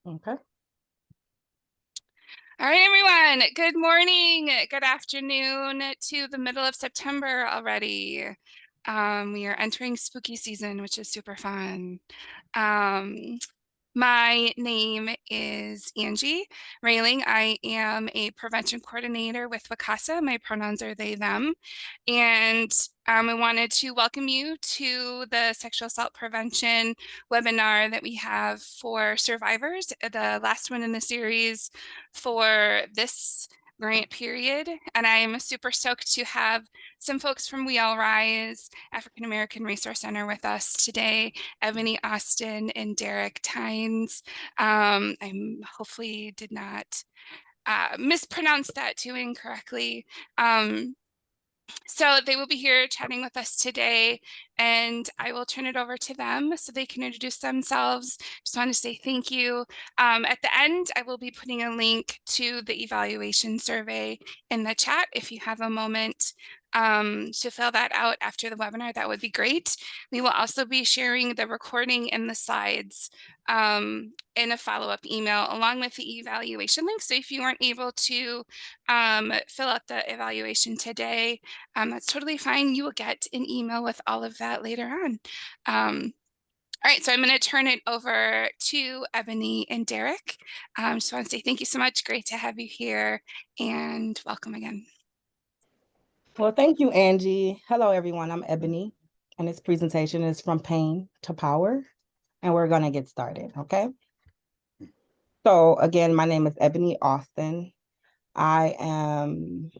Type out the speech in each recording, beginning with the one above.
Okay. All right, everyone. Good morning, good afternoon to the middle of September already. We are entering spooky season, which is super fun. Um, my name is Angie Railing. I am a prevention coordinator with WCASA. My pronouns are they, them. And I wanted to welcome you to the sexual assault prevention webinar that we have for survivors, the last one in the series for this grant period. And I'm super stoked to have some folks from We All Rise African American Resource Center with us today, Ebony Austin and Derek Tynes. I hopefully did not mispronounce that too incorrectly. So they will be here chatting with us today, and I will turn it over to them so they can introduce themselves. Just want to say thank you. At the end, I will be putting a link to the evaluation survey in the chat. If you have a moment to fill that out after the webinar, that would be great. We will also be sharing the recording and the slides in a follow-up email along with the evaluation link. So if you weren't able to fill out the evaluation today, that's totally fine. You will get an email with all of that later on. All right, so I'm going to turn it over to Ebony and Derek. Just want to say thank you so much. Great to have you here and welcome again. Well, thank you, Angie. Hello, everyone. I'm Ebony, and this presentation is From Pain to Power, and we're going to get started, okay? So, again, my name is Ebony Austin. I am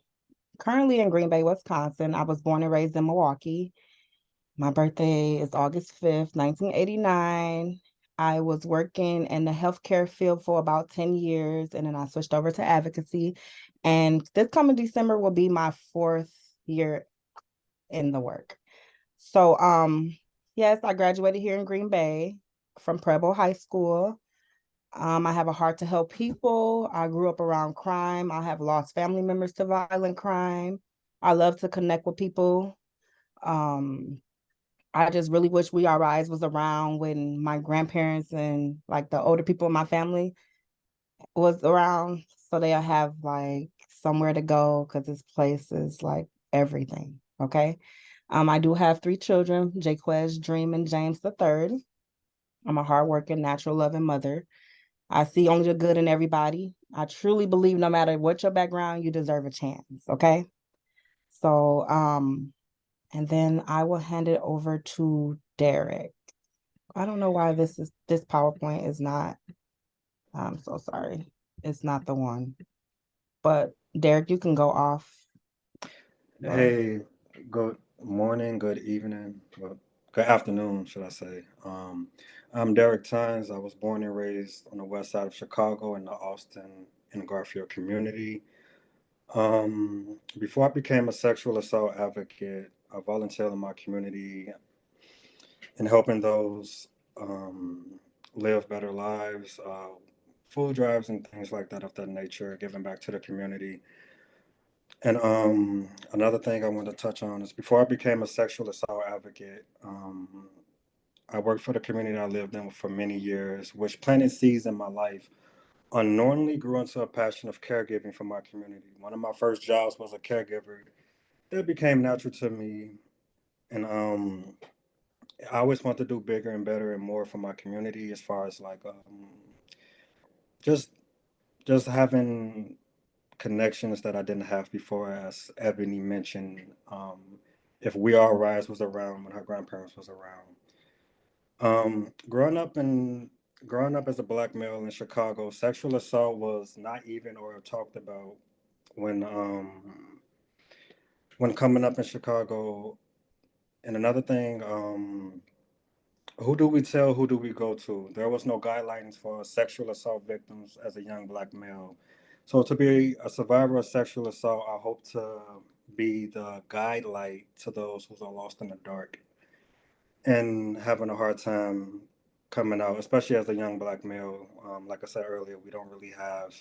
currently in Green Bay, Wisconsin. I was born and raised in Milwaukee. My birthday is August 5th, 1989. I was working in the healthcare field for about 10 years, and then I switched over to advocacy. And this coming December will be my 4th year in the work. So, yes, I graduated here in Green Bay from Preble High School. I have a heart to help people. I grew up around crime. I have lost family members to violent crime. I love to connect with people. Um, I just really wish We Are Rise was around when my grandparents and like the older people in my family was around, so they'll have like somewhere to go because this place is like everything. Okay. I do have 3 children, Jaquez, Dream, and James the third. I'm a hardworking, natural loving mother. I see only the good in everybody. I truly believe no matter what your background, you deserve a chance. Okay. So, and then I will hand it over to Derek. I don't know why this PowerPoint is not. I'm so sorry. It's not the one. But Derek, you can go off. Hey, good morning, good evening, well, good afternoon, should I say. I'm Derek Tynes. I was born and raised on the west side of Chicago in the Austin and Garfield community. Before I became a sexual assault advocate, I volunteered in my community in helping those live better lives, food drives and things like that of that nature, giving back to the community. And another thing I want to touch on is before I became a sexual assault advocate, I worked for the community I lived in for many years, which planted seeds in my life. Unknowingly grew into a passion of caregiving for my community. One of my first jobs was a caregiver. That became natural to me, and I always want to do bigger and better and more for my community as far as like just just having connections that I didn't have before, as Ebony mentioned. If We All Rise was around when her grandparents was around. Um, growing up in growing up as a black male in Chicago, sexual assault was not even or talked about when when coming up in Chicago. And another thing, who do we tell? Who do we go to? There was no guidelines for sexual assault victims as a young black male. So to be a survivor of sexual assault, I hope to be the guide light to those who are lost in the dark and having a hard time coming out, especially as a young black male. Like I said earlier, we don't really have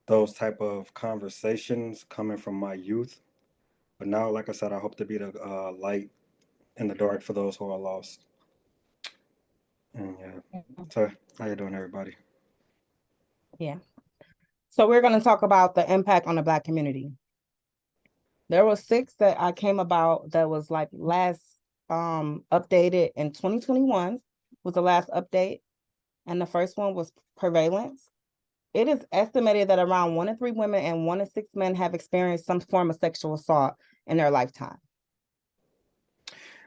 those type of conversations coming from my youth. But now, like I said, I hope to be the light in the dark for those who are lost. And yeah, so how you doing, everybody? Yeah. So we're going to talk about the impact on the Black community. There were 6 that I came about that was like last updated in 2021 was the last update. And the first one was prevalence. It is estimated that around 1 in 3 women and 1 in 6 men have experienced some form of sexual assault in their lifetime.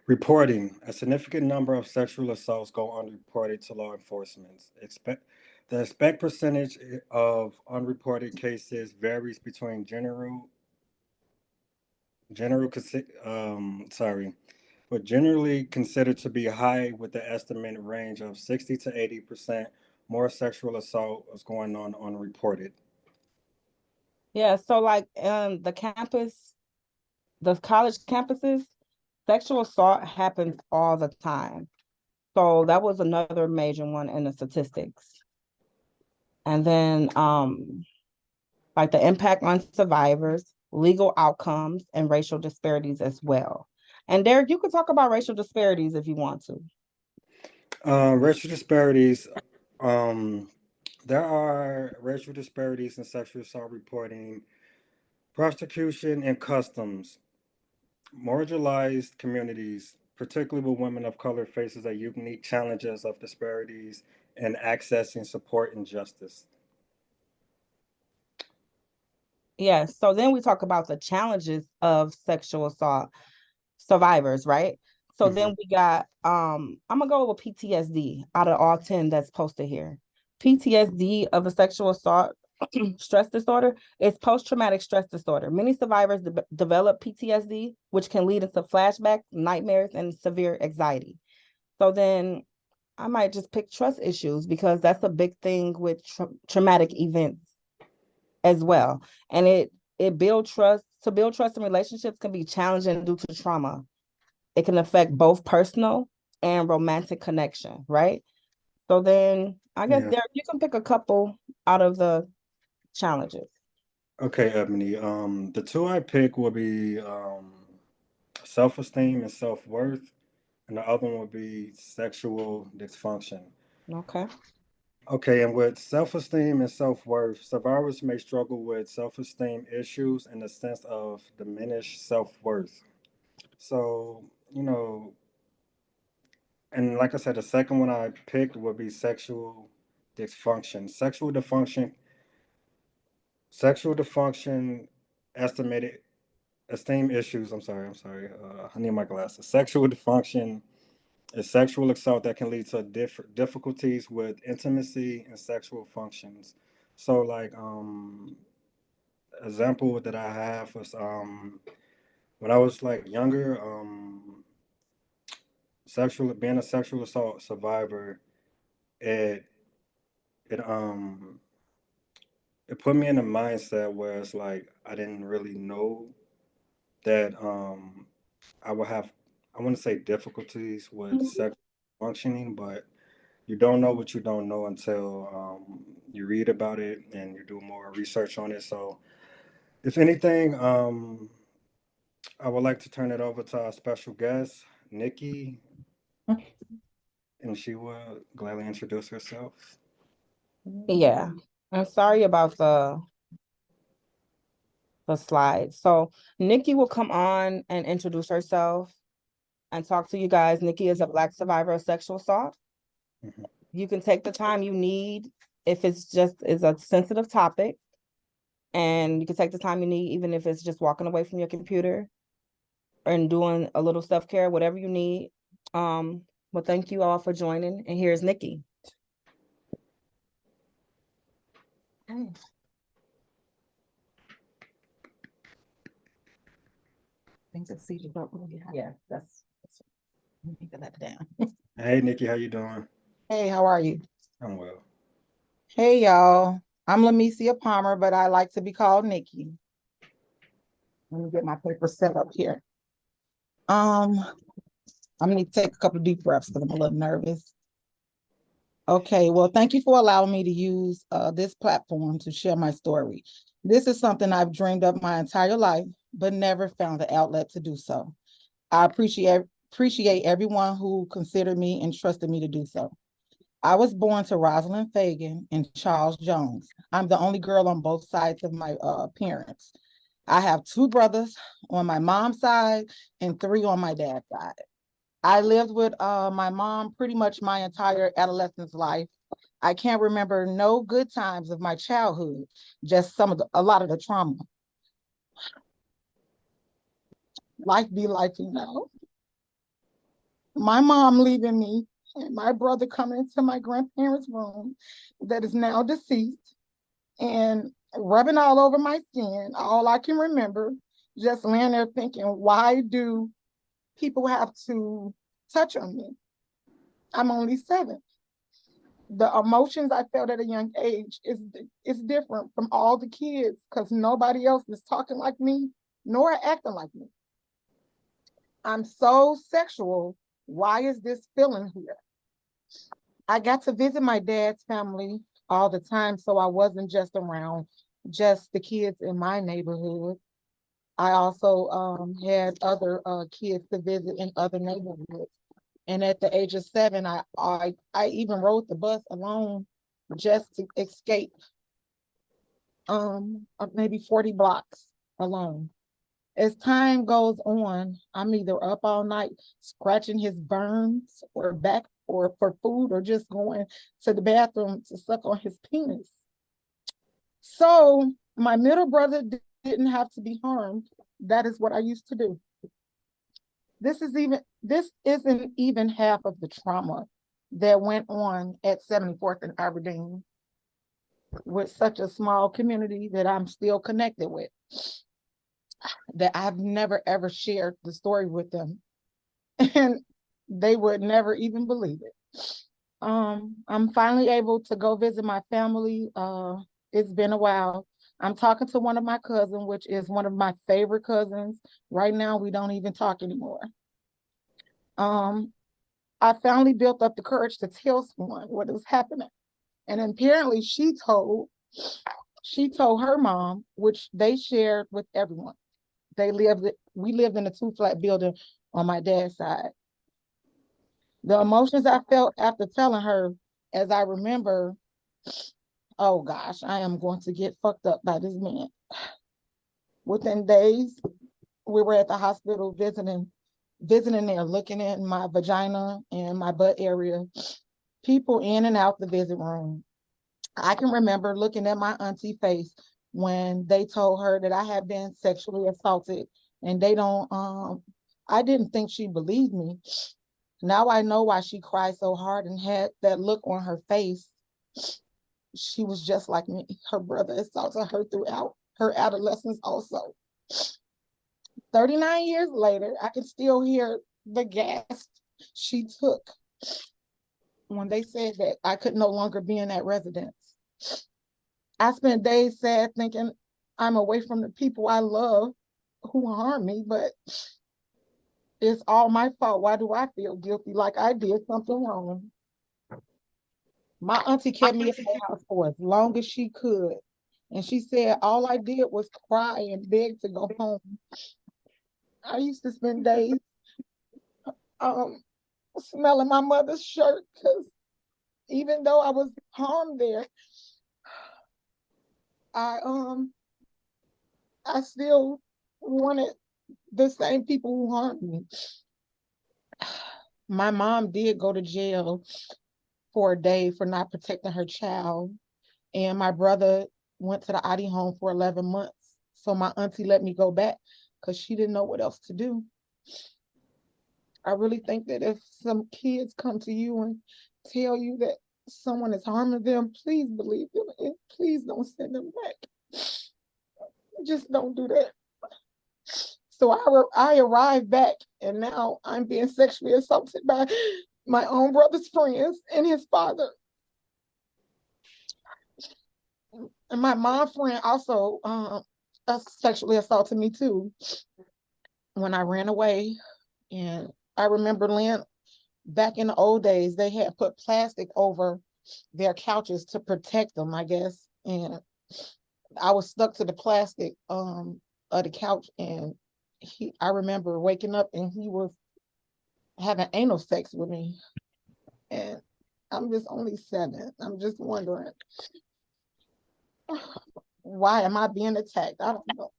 Reporting. A significant number of sexual assaults go unreported to law enforcement. The expect percentage of unreported cases varies between but generally considered to be high, with the estimated range of 60 to 80% more sexual assault is going on unreported. Yeah, so like the college campuses, sexual assault happens all the time. So that was another major one in the statistics. And then like the impact on survivors, legal outcomes, and racial disparities as well. And Derek, you could talk about racial disparities if you want to. Racial disparities. Um, there are racial disparities in sexual assault reporting, prosecution, and customs. Marginalized communities, particularly with women of color, faces a unique challenges of disparities in accessing support and justice. Yeah, so then we talk about the challenges of sexual assault survivors, right? So Mhm. then we got I'm gonna go with PTSD out of all 10 that's posted here. PTSD of a sexual assault stress disorder is post-traumatic stress disorder. Many survivors develop PTSD, which can lead into flashbacks, nightmares, and severe anxiety. So then I might just pick trust issues because that's a big thing with traumatic events as well. And it build trust. To build trust in relationships can be challenging due to trauma. It can affect both personal and romantic connection, right? So then I guess Yeah. Derek, you can pick a couple out of the challenges. Okay, Ebony. The two I pick will be self-esteem and self-worth, and the other one would be sexual dysfunction. Okay. Okay, and with self-esteem and self-worth, survivors may struggle with self-esteem issues in the sense of diminished self-worth. So, and like I said, the second one I picked would be sexual dysfunction. Sexual dysfunction, estimated esteem issues. I'm sorry. I need my glasses. Sexual dysfunction is sexual assault that can lead to difficulties with intimacy and sexual functions. So, like, example that I have was when I was like younger, sexual being a sexual assault survivor, it it um it put me in a mindset where it's like I didn't really know that I would have, I wouldn't say difficulties with sexual functioning, but you don't know what you don't know until you read about it and you do more research on it. So, if anything, I would like to turn it over to our special guest, Nikki, and she will gladly introduce herself. Yeah. I'm sorry about the slide. So Nikki will come on and introduce herself and talk to you guys. Nikki is a Black survivor of sexual assault. Mhm. You can take the time you need if it's just is a sensitive topic, and you can take the time you need even if it's just walking away from your computer and doing a little self-care, whatever you need. Well, thank you all for joining. And here's Nikki. Hey. Things that see about yeah, that's let me get that down. Hey, Nikki, how you doing? Hey, how are you? I'm well. Hey, y'all. I'm Lamecia Palmer, but I like to be called Nikki. Let me get my paper set up here. I'm gonna take a couple of deep breaths because I'm a little nervous. Okay, well, thank you for allowing me to use this platform to share my story. This is something I've dreamed of my entire life, but never found the outlet to do so. I appreciate everyone who considered me and trusted me to do so. I was born to Rosalind Fagan and Charles Jones. I'm the only girl on both sides of my parents. I have two brothers on my mom's side and three on my dad's side. I lived with my mom pretty much my entire adolescence life. I can't remember no good times of my childhood, just a lot of the trauma. Life be life, you know. My mom leaving me and my brother coming into my grandparents' room that is now deceased and rubbing all over my skin. All I can remember, just laying there thinking, why do people have to touch on me? I'm only 7. The emotions I felt at a young age is different from all the kids because nobody else is talking like me nor acting like me. I'm so sexual. Why is this feeling here? I got to visit my dad's family all the time, so I wasn't just around just the kids in my neighborhood. I also had other kids to visit in other neighborhoods. And at the age of 7, I even rode the bus alone just to escape maybe 40 blocks alone. As time goes on, I'm either up all night scratching his burns or back or for food or just going to the bathroom to suck on his penis. So my middle brother didn't have to be harmed. That is what I used to do. This isn't even half of the trauma that went on at 74th and Aberdeen with such a small community that I'm still connected with, that I've never ever shared the story with them. And they would never even believe it. I'm finally able to go visit my family. It's been a while. I'm talking to one of my cousins, which is one of my favorite cousins. Right now, we don't even talk anymore. I finally built up the courage to tell someone what was happening. And apparently she told her mom, which they shared with everyone. We lived in a 2-flat building on my dad's side. The emotions I felt after telling her, as I remember, oh gosh, I am going to get fucked up by this man. Within days, we were at the hospital visiting there, looking at my vagina and my butt area, people in and out the visit room. I can remember looking at my auntie face when they told her that I had been sexually assaulted, and I didn't think she believed me. Now I know why she cried so hard and had that look on her face. She was just like me. Her brother assaulted her throughout her adolescence also. 39 years later, I can still hear the gasp she took when they said that I could no longer be in that residence. I spent days sad thinking I'm away from the people I love who harm me, but it's all my fault. Why do I feel guilty like I did something wrong? My auntie kept me at the house for as long as she could. And she said all I did was cry and beg to go home. I used to spend days smelling my mother's shirt because even though I was harmed there, I still wanted the same people who harmed me. My mom did go to jail for a day for not protecting her child. And my brother went to the ID home for 11 months. So my auntie let me go back because she didn't know what else to do. I really think that if some kids come to you and tell you that someone is harming them, please believe them and please don't send them back. Just don't do that. So I arrived back and now I'm being sexually assaulted by my own brother's friends and his father. And my mom's friend also sexually assaulted me too when I ran away. And I remember back in the old days, they had put plastic over their couches to protect them, I guess. And I was stuck to the plastic of the couch, and I remember waking up and he was having anal sex with me. And I'm just only 7. I'm just wondering, why am I being attacked? I don't know.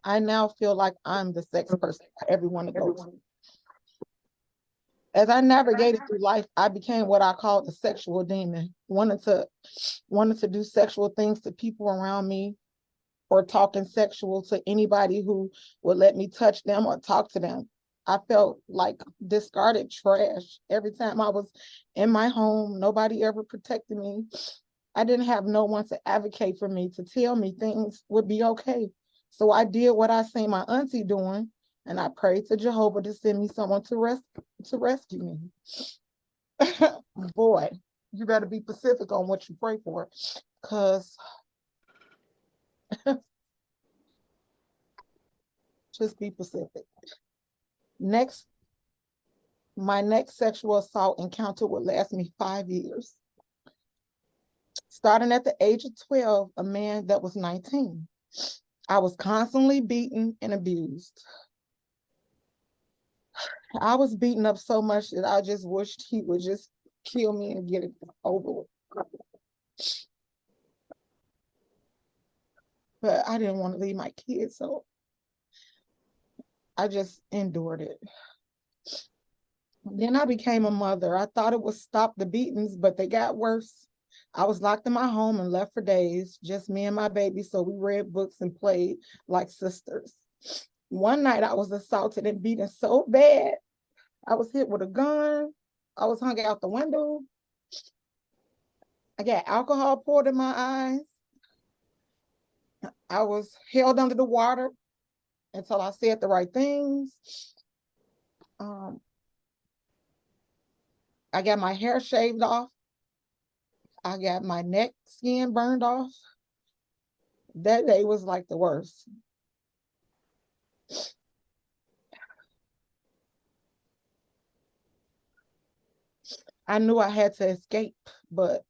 I now feel like I'm the sex person for everyone to go to. As I navigated through life, I became what I call the sexual demon, wanted to do sexual things to people around me, or talking sexual to anybody who would let me touch them or talk to them. I felt like discarded trash every time I was in my home. Nobody ever protected me. I didn't have no one to advocate for me, to tell me things would be okay. So I did what I seen my auntie doing, and I prayed to Jehovah to send me someone to rescue me. Boy, you better be specific on what you pray for, because just be specific. My next sexual assault encounter would last me 5 years. Starting at the age of 12, a man that was 19. I was constantly beaten and abused. I was beaten up so much that I just wished he would just kill me and get it over with. But I didn't want to leave my kids, so I just endured it. Then I became a mother. I thought it would stop the beatings, but they got worse. I was locked in my home and left for days, just me and my baby, so we read books and played like sisters. One night I was assaulted and beaten so bad, I was hit with a gun. I was hung out the window. I got alcohol poured in my eyes. I was held under the water until I said the right things. I got my hair shaved off. I got my neck skin burned off. That day was like the worst. I knew I had to escape, but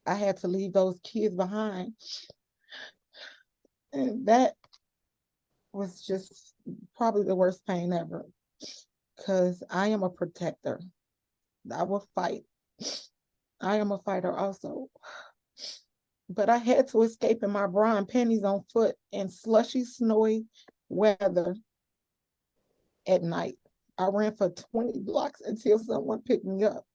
I had to leave those kids behind. And that was just probably the worst pain ever, because I am a protector. I will fight. I am a fighter also. But I had to escape in my bra and panties on foot in slushy, snowy weather at night. I ran for 20 blocks until someone picked me up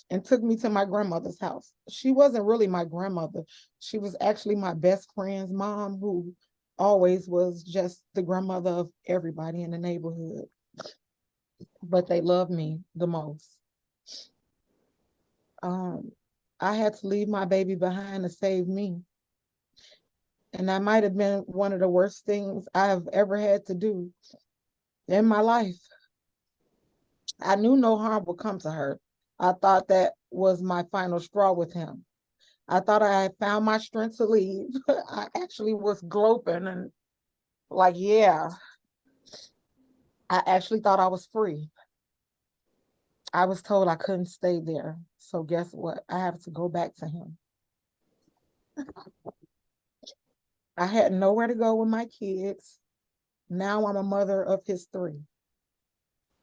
and took me to my grandmother's house. She wasn't really my grandmother. She was actually my best friend's mom, who always was just the grandmother of everybody in the neighborhood. But they loved me the most. I had to leave my baby behind to save me. And that might have been one of the worst things I have ever had to do in my life. I knew no harm would come to her. I thought that was my final straw with him. I thought I had found my strength to leave. I actually was groping and like, yeah, I actually thought I was free. I was told I couldn't stay there. So guess what? I have to go back to him. I had nowhere to go with my kids. Now I'm a mother of his 3.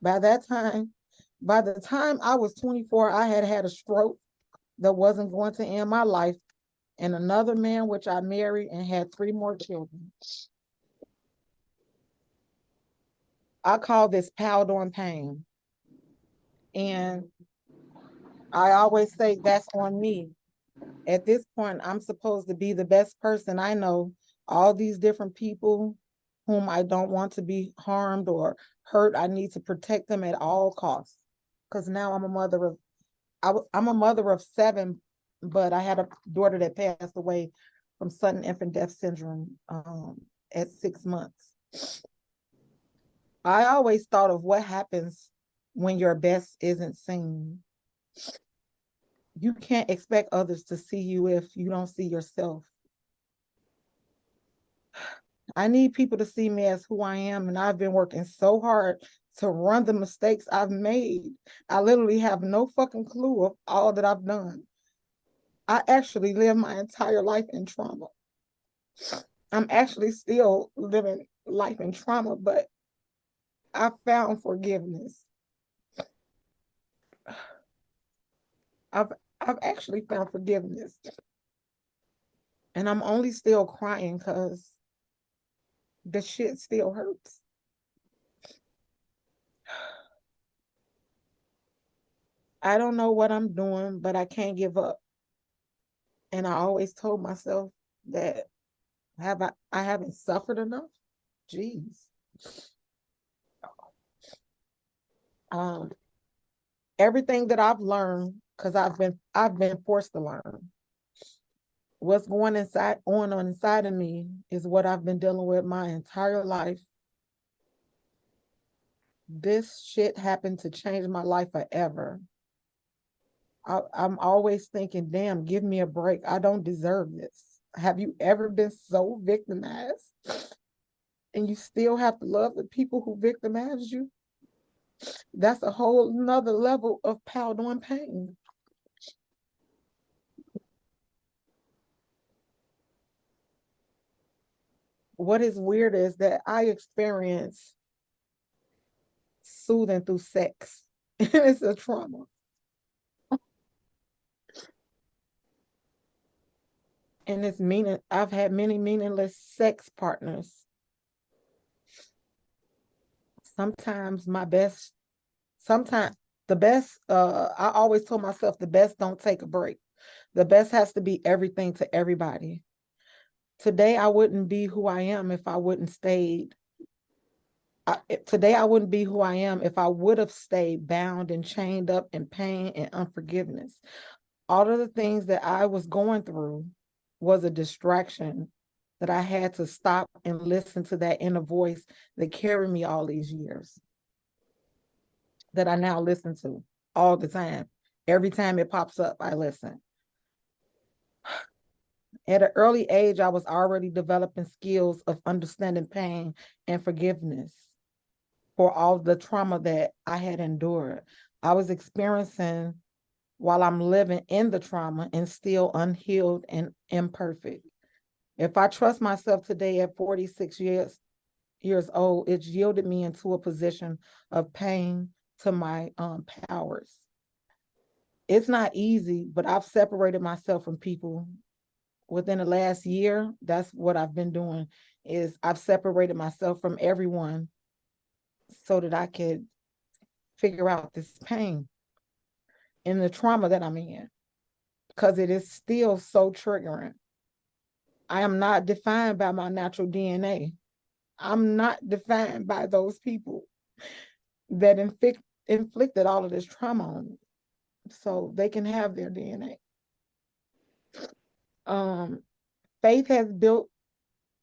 By the time I was 24, I had had a stroke that wasn't going to end my life, and another man, which I married and had 3 more children. I call this piled on pain. And I always say that's on me. At this point, I'm supposed to be the best person I know. All these different people whom I don't want to be harmed or hurt, I need to protect them at all costs. Because now I'm a mother of 7, but I had a daughter that passed away from sudden infant death syndrome at 6 months. I always thought of what happens when your best isn't seen. You can't expect others to see you if you don't see yourself. I need people to see me as who I am, and I've been working so hard to run the mistakes I've made. I literally have no fucking clue of all that I've done. I actually lived my entire life in trauma. I'm actually still living life in trauma, but I found forgiveness. I've actually found forgiveness. And I'm only still crying because the shit still hurts. I don't know what I'm doing, but I can't give up. And I always told myself that I haven't suffered enough. Jeez. Um, everything that I've learned, because I've been forced to learn. What's going on inside of me is what I've been dealing with my entire life. This shit happened to change my life forever. I'm always thinking, damn, give me a break. I don't deserve this. Have you ever been so victimized and you still have to love the people who victimized you? That's a whole nother level of power and pain. What is weird is that I experience soothing through sex. It's a trauma. And it's meaning I've had many meaningless sex partners. Sometimes sometimes the best, I always told myself the best don't take a break. The best has to be everything to everybody. Today I wouldn't be who I am if I wouldn't stayed. Today I wouldn't be who I am if I would have stayed bound and chained up in pain and unforgiveness. All of the things that I was going through was a distraction that I had to stop and listen to that inner voice that carried me all these years, that I now listen to all the time. Every time it pops up, I listen. At an early age, I was already developing skills of understanding pain and forgiveness for all the trauma that I had endured. I was experiencing while I'm living in the trauma and still unhealed and imperfect. If I trust myself today at 46 years old, it's yielded me into a position of pain to my powers. It's not easy, but I've separated myself from people within the last year. That's what I've been doing, is I've separated myself from everyone so that I could figure out this pain and the trauma that I'm in, because it is still so triggering. I am not defined by my natural DNA. I'm not defined by those people that inflicted all of this trauma on me. So they can have their DNA. Faith has built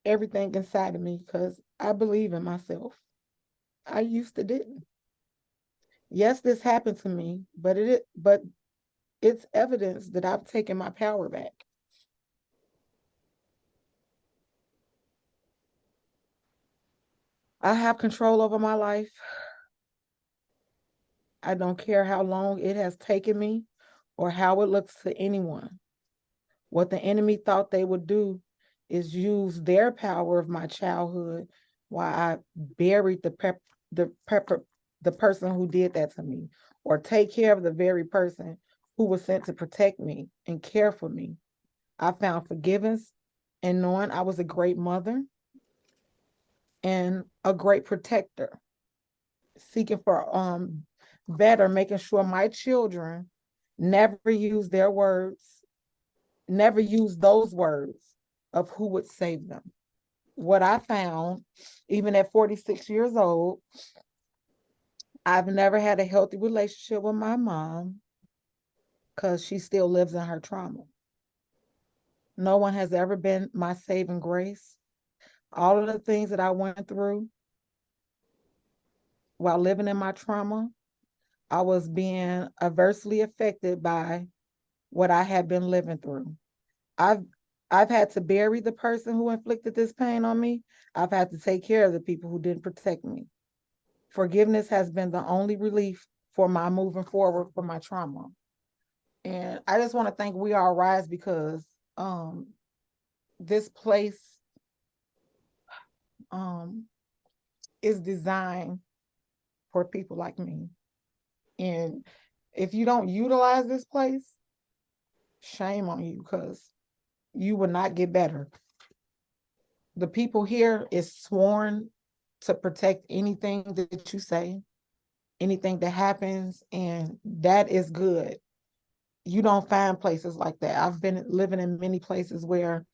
everything inside of me because I believe in myself. I used to didn't. Yes, this happened to me, but it's evidence that I've taken my power back. I have control over my life. I don't care how long it has taken me or how it looks to anyone. What the enemy thought they would do is use their power of my childhood while I buried the person who did that to me, or take care of the very person who was sent to protect me and care for me. I found forgiveness in knowing I was a great mother and a great protector, seeking for better, making sure my children never use never use those words of who would save them. What I found, even at 46 years old, I've never had a healthy relationship with my mom because she still lives in her trauma. No one has ever been my saving grace. All of the things that I went through while living in my trauma, I was being adversely affected by what I had been living through. I've I've had to bury the person who inflicted this pain on me. I've had to take care of the people who didn't protect me. Forgiveness has been the only relief for my moving forward from my trauma. And I just want to thank We All Rise because this place um, is designed for people like me. And if you don't utilize this place, shame on you, because you will not get better. The people here is sworn to protect anything that you say, anything that happens, and that is good. You don't find places like that. I've been living in many places where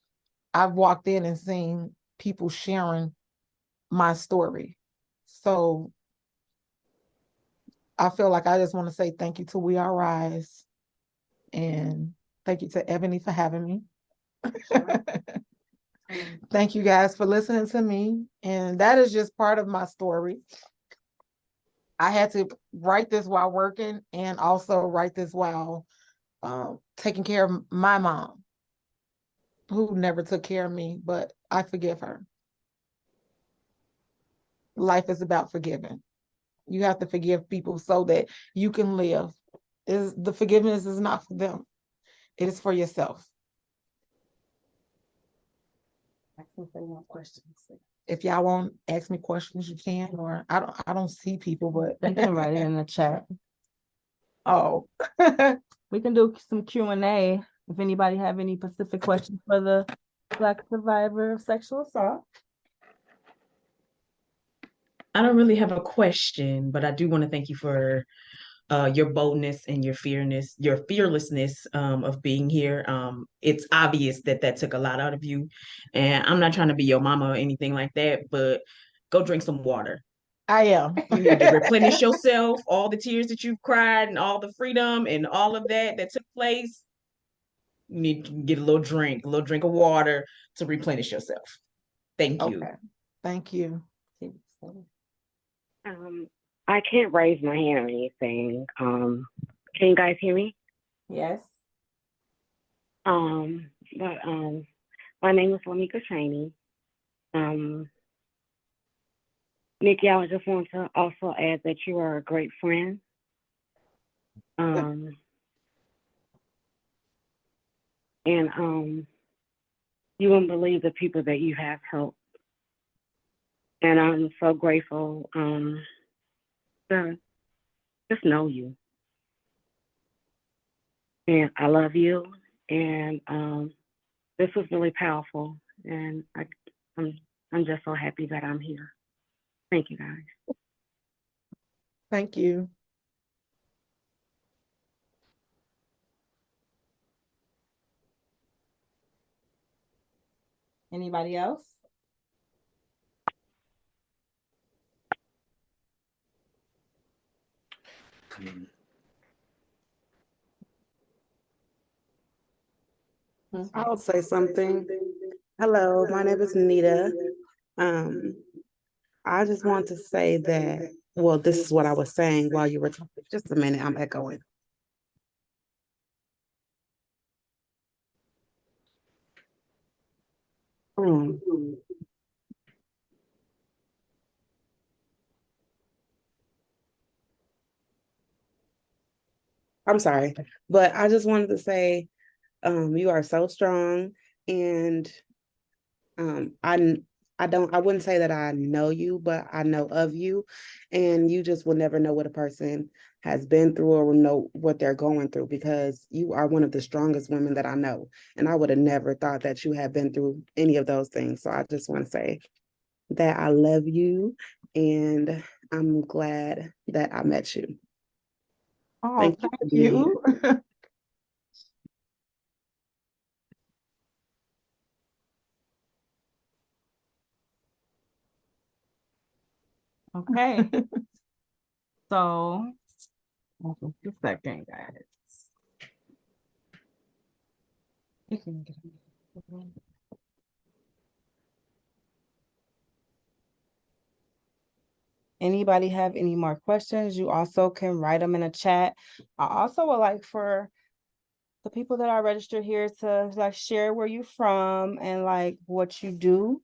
I've walked in and seen people sharing my story. So I feel like I just want to say thank you to We Are Rise, and thank you to Ebony for having me. Thank you guys for listening to me. And that is just part of my story. I had to write this while working and also write this while taking care of my mom, who never took care of me, but I forgive her. Life is about forgiving. You have to forgive people so that you can live. The forgiveness is not for them. It is for yourself. If y'all want to ask me questions, you can, or I don't see people, but You can write it in the chat. oh. We can do some Q&A if anybody have any specific questions for the Black survivor of sexual assault. I don't really have a question, but I do want to thank you for your boldness and your fearlessness of being here. It's obvious that that took a lot out of you, and I'm not trying to be your mama or anything like that, but go drink some water. I am. You need to replenish yourself, all the tears that you've cried and all the freedom and all of that took place. You need to get a little drink of water to replenish yourself. Thank you. Okay. Thank you. I can't raise my hand or anything. Can you guys hear me? Yes. But my name is Lamika Cheney. Nikki, I just want to also add that you are a great friend. And you wouldn't believe the people that you have helped. And I'm so grateful to just know you. And I love you. And this was really powerful. And I'm just so happy that I'm here. Thank you, guys. Thank you. Anybody else? I'll say something. Hello, my name is Nita. I just want to say that, well, this is what I was saying while you were talking. Just a minute, I'm echoing. Um, I'm sorry, but I just wanted to say, you are so strong, and I wouldn't say that I know you, but I know of you, and you just will never know what a person has been through or will know what they're going through, because you are one of the strongest women that I know, and I would have never thought that you had been through any of those things. So I just want to say that I love you, and I'm glad that I met you. Oh, Thank you for being here. you. Okay. So, just a second, guys. You can get it. Anybody have any more questions? You also can write them in a chat. I also would like for the people that are registered here to like share where you're from and like what you do,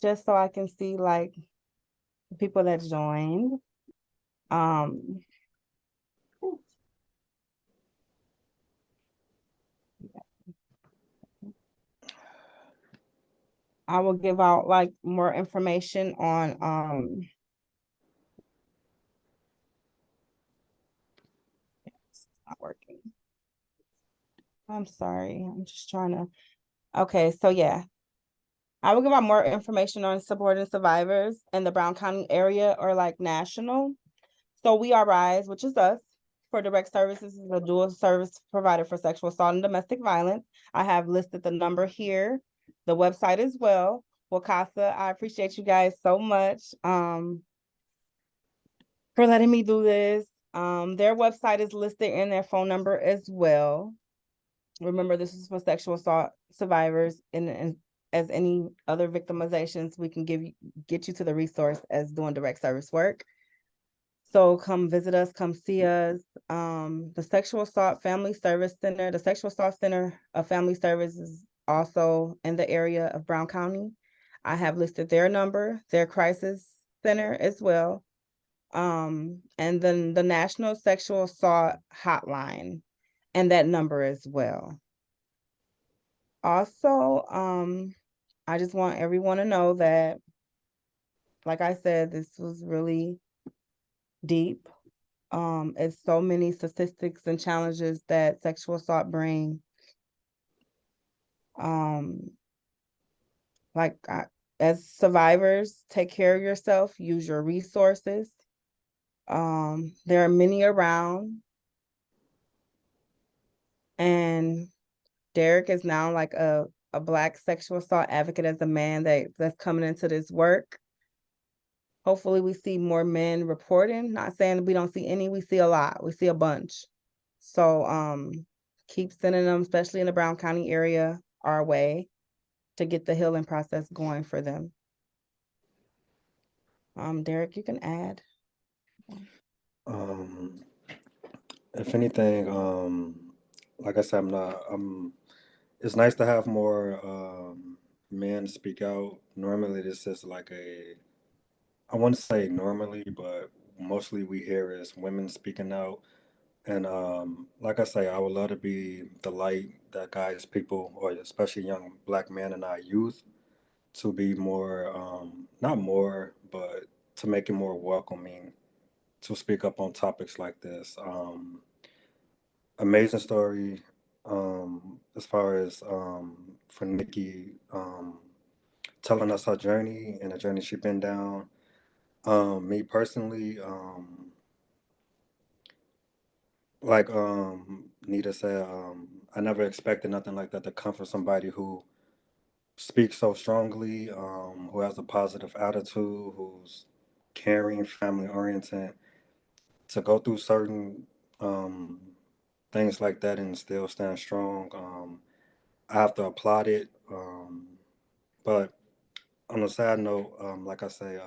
just so I can see like the people that joined. I will give out like more information on it's not working. I'm sorry. I'm just trying to. Okay, so yeah. I will give out more information on supporting survivors in the Brown County area or like national. So We Are Rise, which is us, for direct services, is a dual service provider for sexual assault and domestic violence. I have listed the number here, the website as well. Wakasa, I appreciate you guys so much for letting me do this. Their website is listed and their phone number as well. Remember, this is for sexual assault survivors, and as any other victimizations, we can get you to the resource as doing direct service work. So come visit us, come see us. The Sexual Assault Family Service Center, the Sexual Assault Center of Family Service is also in the area of Brown County. I have listed their number, their crisis center as well. And then the National Sexual Assault Hotline and that number as well. Also, I just want everyone to know that, like I said, this was really deep. It's so many statistics and challenges that sexual assault bring. Like as survivors, take care of yourself, use your resources. There are many around, and Derek is now like a Black sexual assault advocate as a man that's coming into this work. Hopefully we see more men reporting. Not saying we don't see any, we see a lot. We see a bunch. So keep sending them, especially in the Brown County area, our way to get the healing process going for them. Derek, you can add. If anything, like I said, it's nice to have more men speak out. Normally, this is like I wouldn't say normally, but mostly we hear is women speaking out. And like I say, I would love to be the light that guides people, or especially young Black men in our youth, to be more, not more, but to make it more welcoming to speak up on topics like this. Amazing story, as far as for Nikki, telling us her journey and the journey she's been down. Me personally, like Nita said, I never expected nothing like that to come from somebody who speaks so strongly, who has a positive attitude, who's caring, family oriented, to go through certain um, things like that and still stand strong. I have to applaud it. But on a sad note, like I say,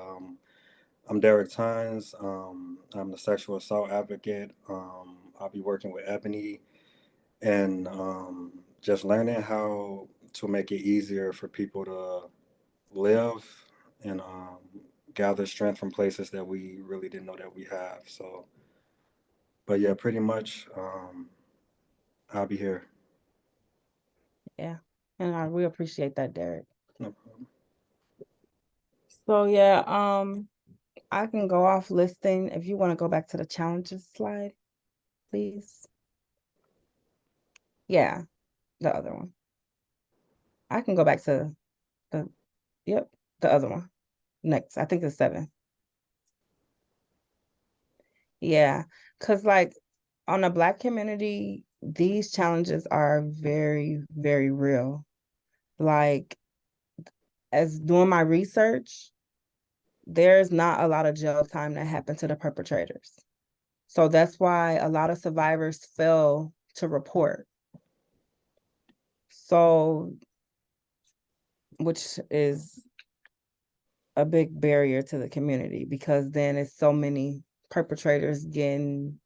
I'm Derek Tynes. I'm the sexual assault advocate. I'll be working with Ebony and just learning how to make it easier for people to live and gather strength from places that we really didn't know that we have. So, but yeah, pretty much, I'll be here. Yeah, and we appreciate that, Derek. No problem. So yeah, I can go off listing. If you want to go back to the challenges slide, please. Yeah, the other one. I can go back to the, yep, the other one. Next, I think it's 7. Yeah, because like on the Black community, these challenges are very, very real. Like, as doing my research, there's not a lot of jail time that happened to the perpetrators. So that's why a lot of survivors fail to report. So, which is a big barrier to the community, because then it's so many perpetrators getting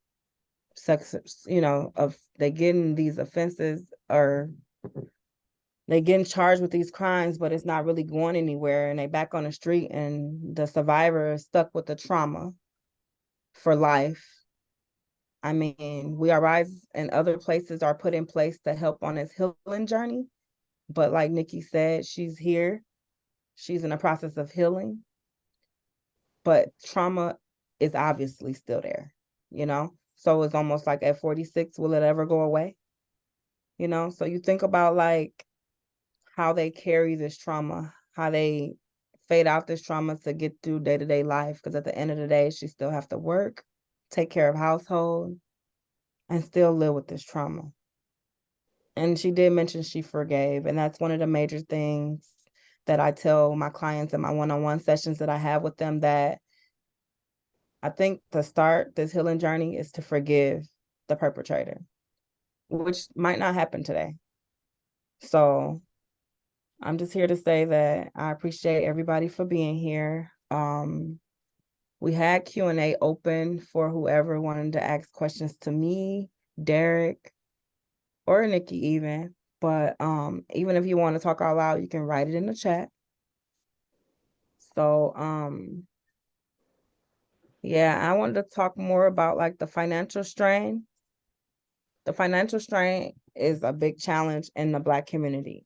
sex, they getting these offenses, or they getting charged with these crimes, but it's not really going anywhere, and they back on the street, and the survivor is stuck with the trauma for life. I mean, We Are Rise and other places are put in place to help on this healing journey. But like Nikki said, she's here. She's in the process of healing. But trauma is obviously still there, you know? So it's almost like at 46, will it ever go away? you know? So you think about like how they carry this trauma, how they fade out this trauma to get through day-to-day life. Because at the end of the day, she still have to work, take care of household, and still live with this trauma. And she did mention she forgave. And that's one of the major things that I tell my clients in my one-on-one sessions that I have with them, that I think to start this healing journey is to forgive the perpetrator, which might not happen today. So I'm just here to say that I appreciate everybody for being here. We had Q&A open for whoever wanted to ask questions to me, Derek, or Nikki even. But even if you want to talk out loud, you can write it in the chat. So yeah, I wanted to talk more about like the financial strain. The financial strain is a big challenge in the Black community.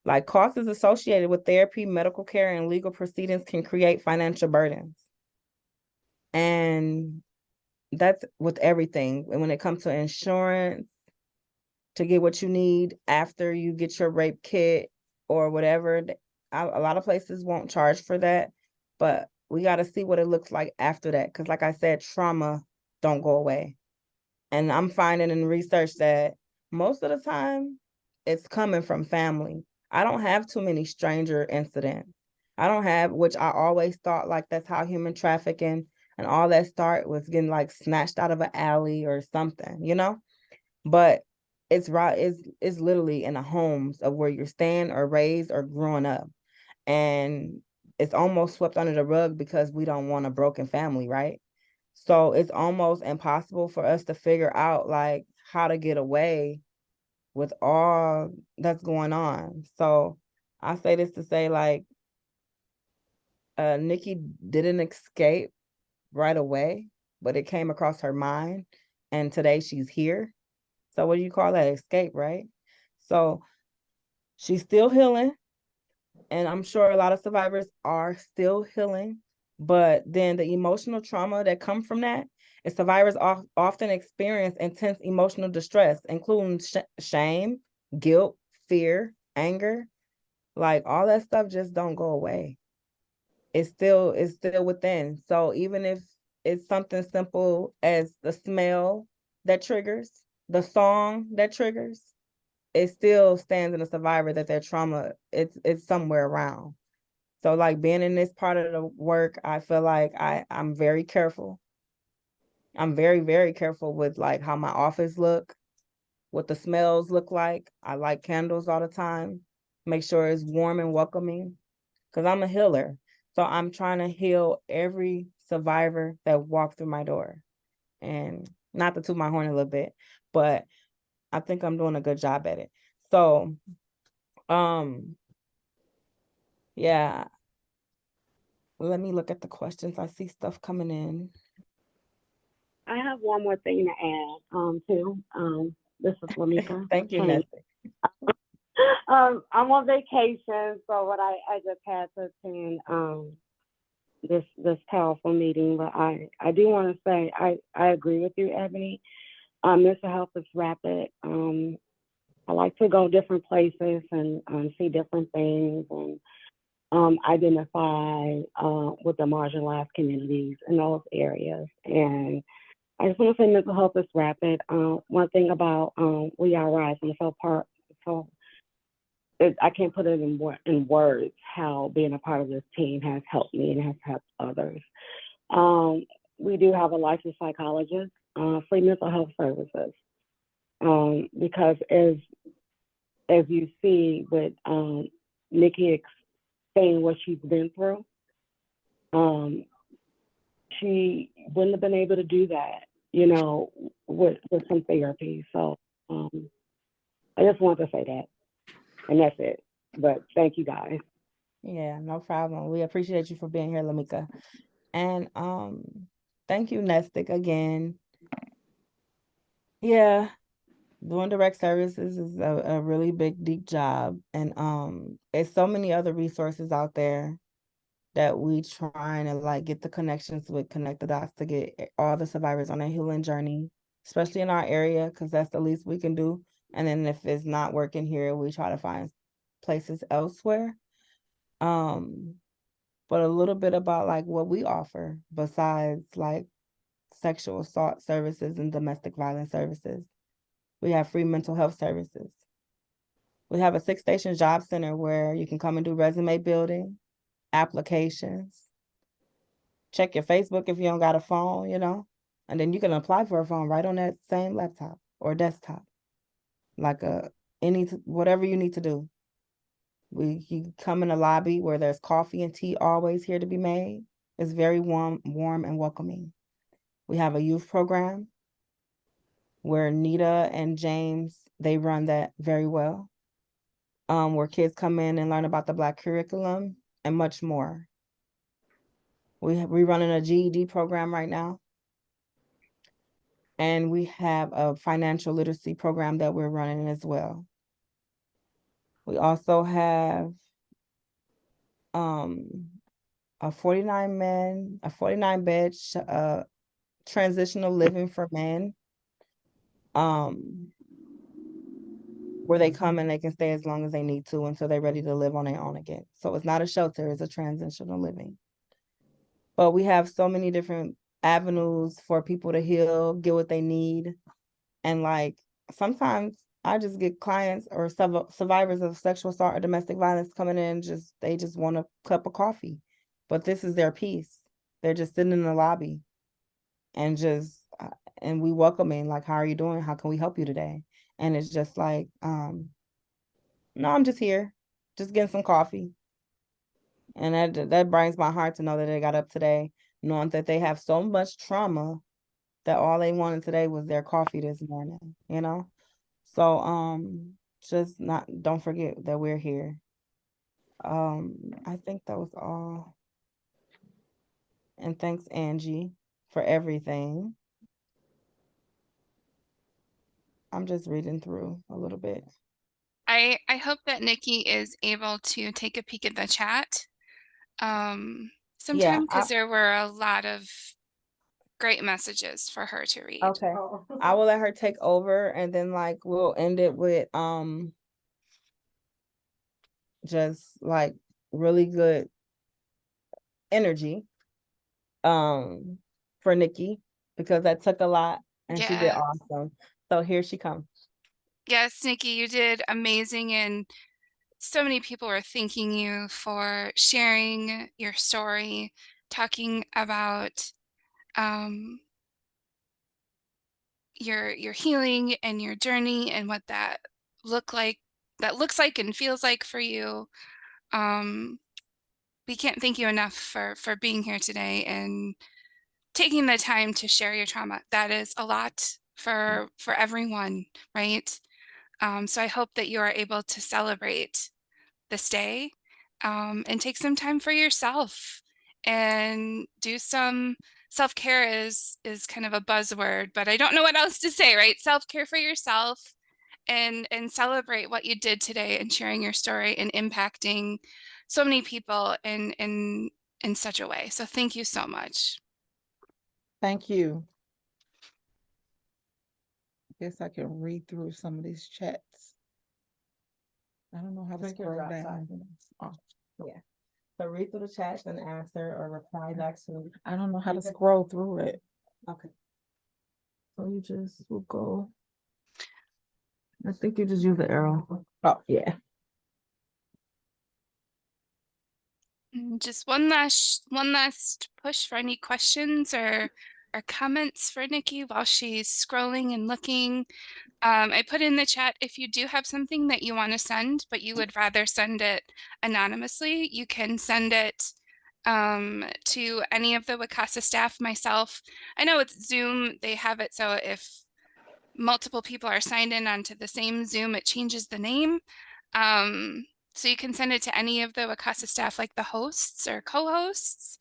Like costs associated with therapy, medical care, and legal proceedings can create financial burdens. And that's with everything. And when it comes to insurance, to get what you need after you get your rape kit or whatever, a lot of places won't charge for that. But we got to see what it looks like after that. Because like I said, trauma don't go away. And I'm finding in research that most of the time it's coming from family. I don't have too many stranger incidents. I don't have, which I always thought like that's how human trafficking and all that start, was getting like snatched out of an alley or something, you know? But it's right, it's literally in the homes of where you're staying or raised or growing up. And it's almost swept under the rug because we don't want a broken family, right? So it's almost impossible for us to figure out like how to get away with all that's going on. So I say this to say like Nikki didn't escape right away, but it came across her mind, and today she's here. So what do you call that? Escape, right? So she's still healing, and I'm sure a lot of survivors are still healing. But then the emotional trauma that comes from that is survivors often experience intense emotional distress, including shame, guilt, fear, anger. Like all that stuff just don't go away. It's still within. So even if it's something simple as the smell that triggers, the song that triggers, it still stands in a survivor that their trauma, it's somewhere around. So like being in this part of the work, I feel like I'm very careful. I'm very, very careful with like how my office look, what the smells look like. I like candles all the time. Make sure it's warm and welcoming, because I'm a healer. So I'm trying to heal every survivor that walked through my door. And not to toot my horn a little bit, but I think I'm doing a good job at it. So yeah, let me look at the questions. I see stuff coming in. I have one more thing to add, too. This is Lamika. Thank you, Hey. Nessie. I'm on vacation, so what I just had to attend this powerful meeting. But I do want to say I agree with you, Ebony. Mental health is rapid. I like to go different places and see different things and identify with the marginalized communities in those areas. And I just want to say mental health is rapid. One thing about We Are Rise, I'm I can't put it in words how being a part of this team has helped me and has helped others. We do have a licensed psychologist, free mental health services, because as you see with Nikki saying what she's been through, she wouldn't have been able to do that, with some therapy. So I just wanted to say that, and that's it. But thank you guys. Yeah, no problem. We appreciate you for being here, Lamika. And thank you, Nestic, again. Yeah, doing direct services is a really big, deep job. And there's so many other resources out there that we trying to like get the connections with, connect the dots to get all the survivors on a healing journey, especially in our area, because that's the least we can do And then if it's not working here, we try to find places elsewhere. But a little bit about like what we offer besides like sexual assault services and domestic violence services. We have free mental health services. We have a 6-station job center where you can come and do resume building, applications, check your Facebook if you don't got a phone, and then you can apply for a phone right on that same laptop or desktop, like whatever you need to do. You come in the lobby where there's coffee and tea always here to be made. It's very warm and welcoming. We have a youth program where Nita and James, they run that very well. Where kids come in and learn about the Black curriculum and much more. We're running a GED program right now. And we have a financial literacy program that we're running as well. We also have a 49 bed transitional living for men, where they come and they can stay as long as they need to until they're ready to live on their own again. So it's not a shelter, it's a transitional living. But we have so many different avenues for people to heal, get what they need. And like sometimes I just get clients or survivors of sexual assault or domestic violence coming in, they just want a cup of coffee, but this is their peace. They're just sitting in the lobby and we welcoming, like, how are you doing? How can we help you today? And it's just like, no, I'm just here, just getting some coffee. And that brings my heart to know that they got up today, knowing that they have so much trauma that all they wanted today was their coffee this morning, So don't forget that we're here. I think that was all. And thanks, Angie, for everything. I'm just reading through a little bit. I hope that Nikki is able to take a peek at the chat sometime, because there were a lot of great messages for her to read. Okay. I will let her take over, and then like we'll end it with just like really good energy for Nikki, because that took a lot and she did awesome. So here she comes. Yes, Nikki, you did amazing, and so many people are thanking you for sharing your story, talking about your healing and your journey and what that looks like and feels like for you. We can't thank you enough for being here today and taking the time to share your trauma. That is a lot for everyone, right? So I hope that you are able to celebrate this day and take some time for yourself and do some self-care is kind of a buzzword, but I don't know what else to say, right? Self-care for yourself and celebrate what you did today and sharing your story and impacting so many people in such a way. So thank you so much. Thank you. I guess I can read through some of these chats. I don't know how to scroll down. Oh. Yeah. So read through the chats and answer or reply back to. I don't know how to scroll through it. Okay. So you just will go. I think you just use the arrow. Oh, yeah. Just one last push for any questions or comments for Nikki while she's scrolling and looking. I put in the chat, if you do have something that you want to send, but you would rather send it anonymously, you can send it to any of the Wicasa staff, myself. I know with Zoom, they have it so if multiple people are signed in onto the same Zoom, it changes the name. So you can send it to any of the Wicasa staff, like the hosts or co-hosts.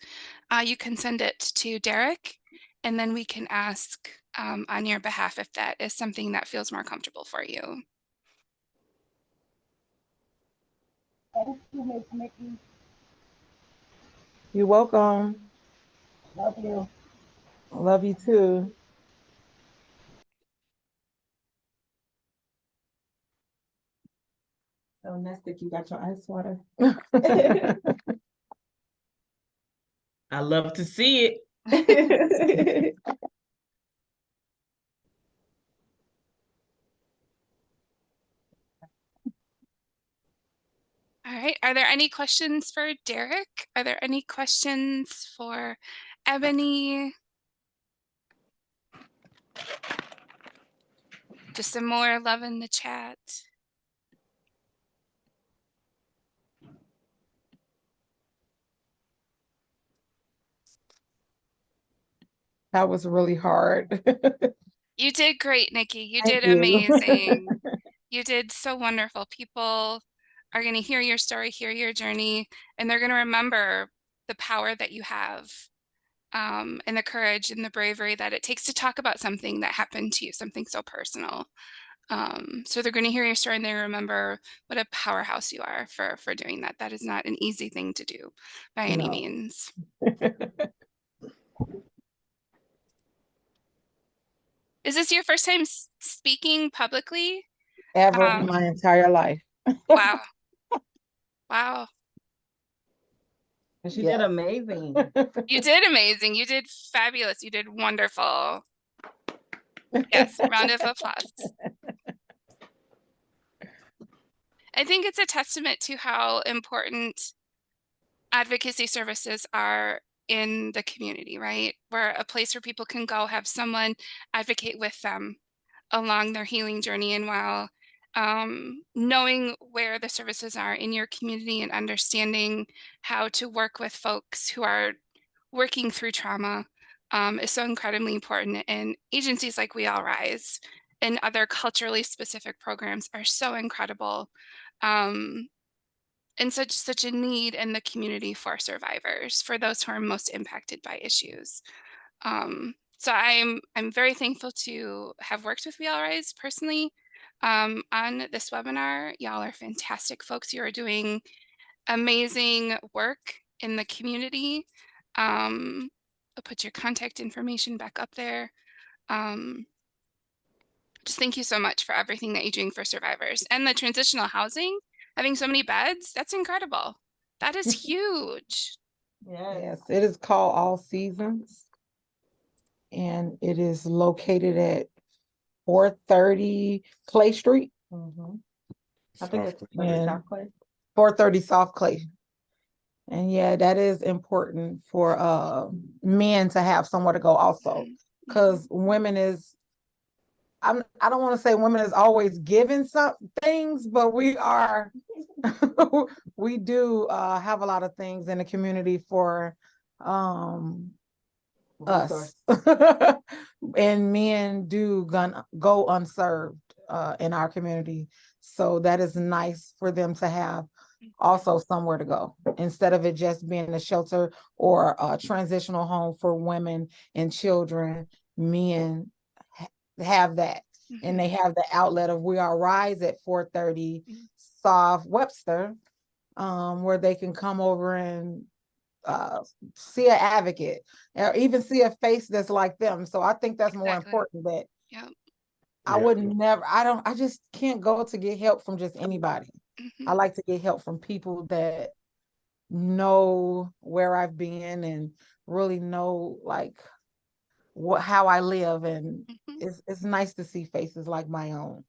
You can send it to Derek, and then we can ask on your behalf if that is something that feels more comfortable for you. You're welcome. Love you. Love you too. So Nestic, you got your ice water. I love to see it. All right. Are there any questions for Derek? Are there any questions for Ebony? Just some more love in the chat. That was really hard. You did great, Nikki. You Thank did you. amazing. You did so wonderful. People are going to hear your story, hear your journey, and they're going to remember the power that you have, and the courage and the bravery that it takes to talk about something that happened to you, something so personal. So they're going to hear your story and they remember what a powerhouse you are for doing that. That is not an easy thing to do by any No. means. Is this your first time speaking publicly? Ever in my entire life. Wow. Wow. And she Yes. did amazing. You did amazing. You did fabulous. You did wonderful. Yes, round of applause. I think it's a testament to how important advocacy services are in the community, right? We're a place where people can go have someone advocate with them along their healing journey. And while knowing where the services are in your community and understanding how to work with folks who are working through trauma is so incredibly important. And agencies like We All Rise and other culturally specific programs are so incredible. And such a need in the community for survivors, for those who are most impacted by issues. So I'm very thankful to have worked with We All Rise personally on this webinar. Y'all are fantastic folks. You are doing amazing work in the community. I'll put your contact information back up there. Just thank you so much for everything that you're doing for survivors and the transitional housing, having so many beds. That's incredible. That is huge. Yes, it is called All Seasons. And it is located at 430 Clay Street. I think it's Soft what is And that place? 430 South Clay. And yeah, that is important for men to have somewhere to go also. Because women is, I don't want to say women is always giving some things, but we are, we do have a lot of things in the community for us. And men do go unserved in our community. So that is nice for them to have also somewhere to go instead of it just being a shelter or a transitional home for women and children. Men have that, and they have the outlet of We All Rise at 430 South Webster, where they can come over and see an advocate or even see a face that's like them. So I think that's more important that I would never, I just can't go to get help from just anybody. I like to get help from people that know where I've been and really know like how I live. And it's nice to see faces like my own.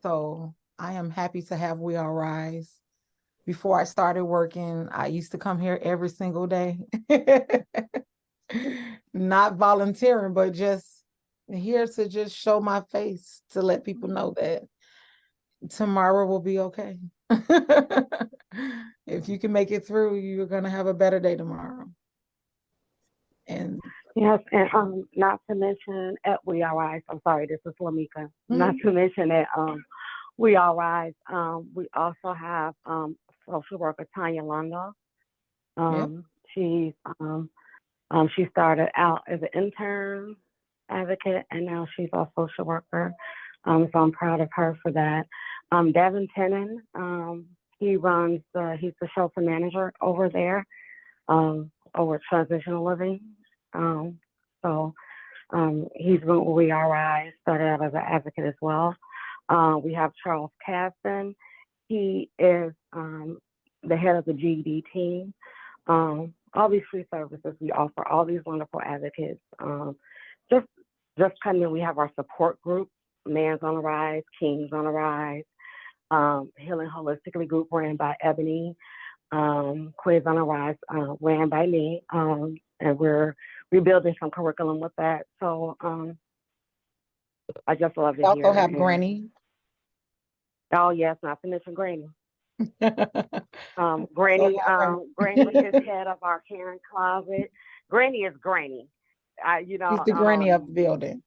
So I am happy to have We All Rise. Before I started working, I used to come here every single day. Not volunteering, but just here to just show my face to let people know that tomorrow will be okay. If you can make it through, you're gonna have a better day tomorrow. And yes, and not to mention at We All Rise. I'm sorry, this is Lamika. Not to mention that We All Rise. We also have social worker Tanya Londo. She started out as an intern advocate, and now she's a social worker. So I'm proud of her for that. Devin Tennant, he's the shelter manager over there, over transitional living. He's been with We All Rise, started out as an advocate as well. We have Charles Caston. He is the head of the GED team. All these free services we offer, all these wonderful advocates. Just come in. We have our support group, Man's on the Rise, King's on the Rise, Healing Holistically group ran by Ebony, Queens on the Rise ran by me, and we're rebuilding some curriculum with that. So I just love We it also here. have And- Granny. Oh yes, not to mention Granny. So Granny, have her. Granny is head of our Karen closet. Granny is Granny. She's the granny of the building.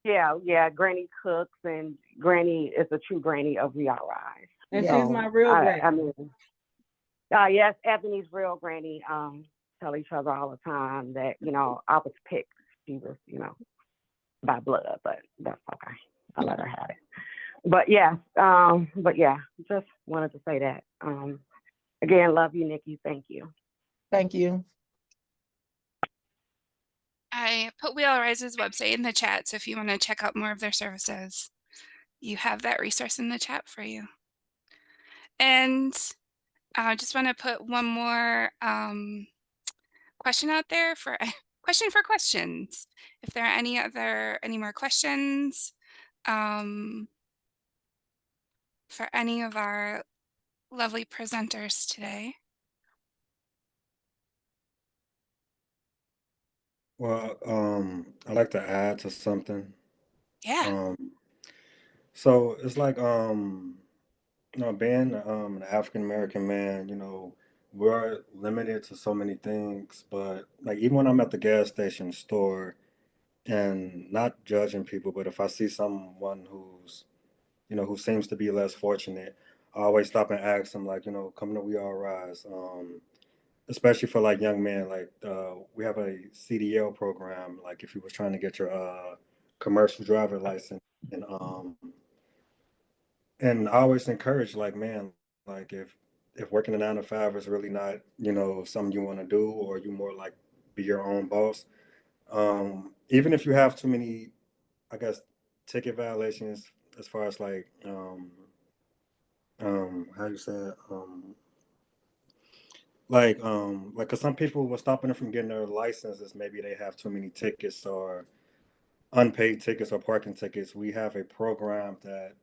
Yeah, Granny cooks, and Granny is the true Granny of We Are Rise. And Yeah. she's my real granny. I mean, yes, Ebony's real Granny. Tell each other all the time that I was picked. She was by blood, but that's okay. I let her have it. But yeah, just wanted to say that. Again, love you, Nikki. Thank you. Thank you. I put We All Rise's website in the chat, so if you want to check out more of their services, you have that resource in the chat for you. And I just want to put one more question out there for question for questions. If there are any more questions for any of our lovely presenters today. Well, I'd like to add to something. Yeah. So it's like, being an African American man, we're limited to so many things. But like, even when I'm at the gas station store, and not judging people, but if I see someone who seems to be less fortunate, I always stop and ask them, like, come to We All Rise. Especially for like young men, like we have a CDL program. Like if you was trying to get your commercial driver license, and I always encourage, like, man, like if working a 9 to 5 is really not something you want to do, or you more like be your own boss. Even if you have too many, I guess, ticket violations, as far as like how you say it, like, cause some people were stopping them from getting their licenses. Maybe they have too many tickets, or unpaid tickets, or parking tickets. We have a program that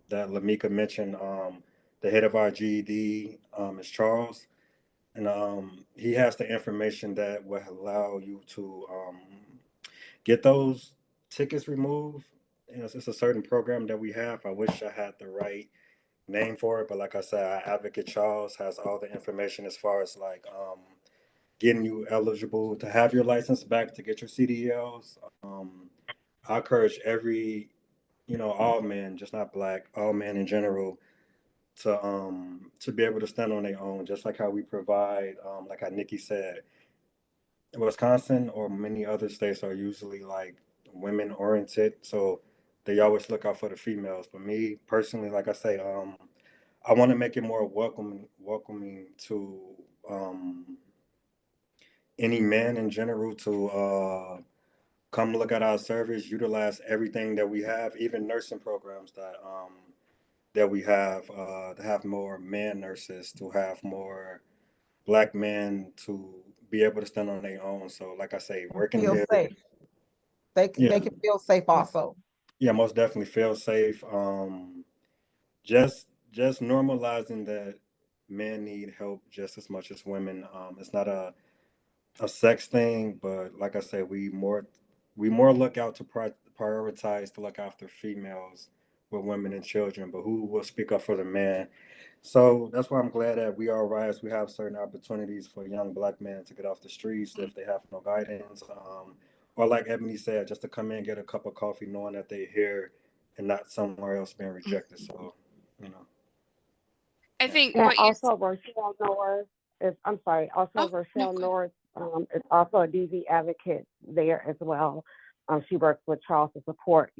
Lamika mentioned. The head of our GED is Charles, and he has the information that will allow you to get those tickets removed. It's a certain program that we have. I wish I had the right name for it, but like I said, our advocate Charles has all the information as far as like getting you eligible to have your license back, to get your CDLs. I encourage all men, just not black, all men in general, to be able to stand on their own, just like how we provide, like how Nikki said, Wisconsin or many other states are usually like women oriented, so they always look out for the females. But me personally, like I say, I want to make it more welcoming to any man in general to come look at our service, utilize everything that we have, even nursing programs that we have, to have more man nurses, to have more black men to be able to stand on their own. So like I say, working Feel here, safe. They yeah, can feel safe also. yeah, most definitely feel safe. Just normalizing that men need help just as much as women. It's not a sex thing, but like I said, we more look out to prioritize to look after females with women and children, but who will speak up for the man? So that's why I'm glad that We All Rise. We have certain opportunities for young black men to get off the streets if they have no guidance, or like Ebony said, just to come in, get a cup of coffee, knowing that they're here and not somewhere else being rejected. So, you know. I think And what you also Rochelle Norris no Rochelle good. Norris is also a DV advocate there as well. She works with Charles to support,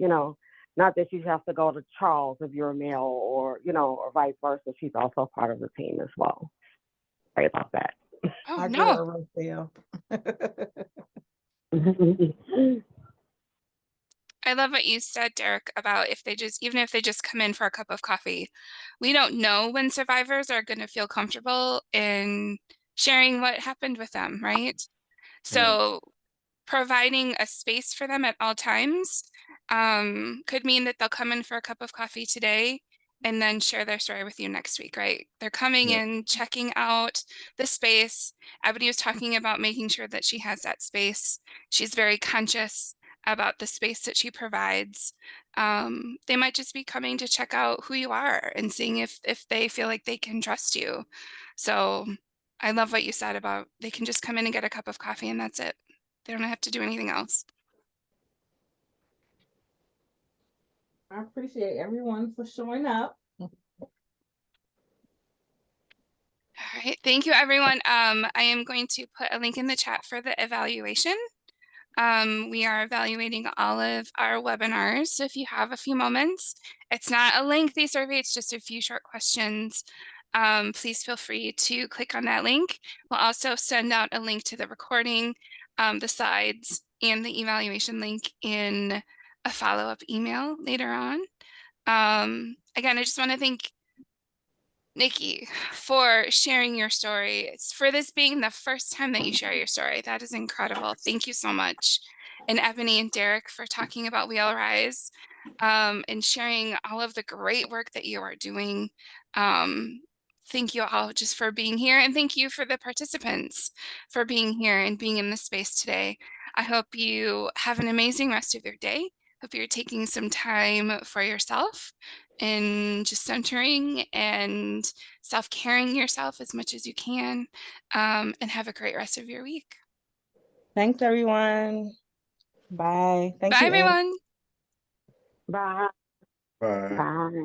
not that you have to go to Charles if you're a male, or or vice versa. She's also part of the team as well. Sorry about that. Oh Our no. girl, Rochelle. I love what you said, Derek, about even if they just come in for a cup of coffee. We don't know when survivors are going to feel comfortable in sharing what happened with them, right? So providing a space for them at all times could mean that they'll come in for a cup of coffee today and then share their story with you next week, right? They're coming in, checking out the space. Ebony was talking about making sure that she has that space. She's very conscious about the space that she provides. They might just be coming to check out who you are and seeing if they feel like they can trust you. So I love what you said about they can just come in and get a cup of coffee and that's it. They don't have to do anything else. I appreciate everyone for showing up. All right, thank you, everyone. I am going to put a link in the chat for the evaluation. We are evaluating all of our webinars. So if you have a few moments, it's not a lengthy survey, it's just a few short questions. Please feel free to click on that link. We'll also send out a link to the recording, the slides, and the evaluation link in a follow-up email later on. Again, I just want to thank Nikki for sharing your story. It's for this being the first time that you share your story. That is incredible. Thank you so much. And Ebony and Derek for talking about We All Rise and sharing all of the great work that you are doing. Thank you all just for being here, and thank you for the participants for being here and being in this space today. I hope you have an amazing rest of your day. Hope you're taking some time for yourself and just centering and self-caring yourself as much as you can, and have a great rest of your week. Thanks, everyone. Bye. Thank Bye, you, Anne. everyone. Bye. Bye. Bye.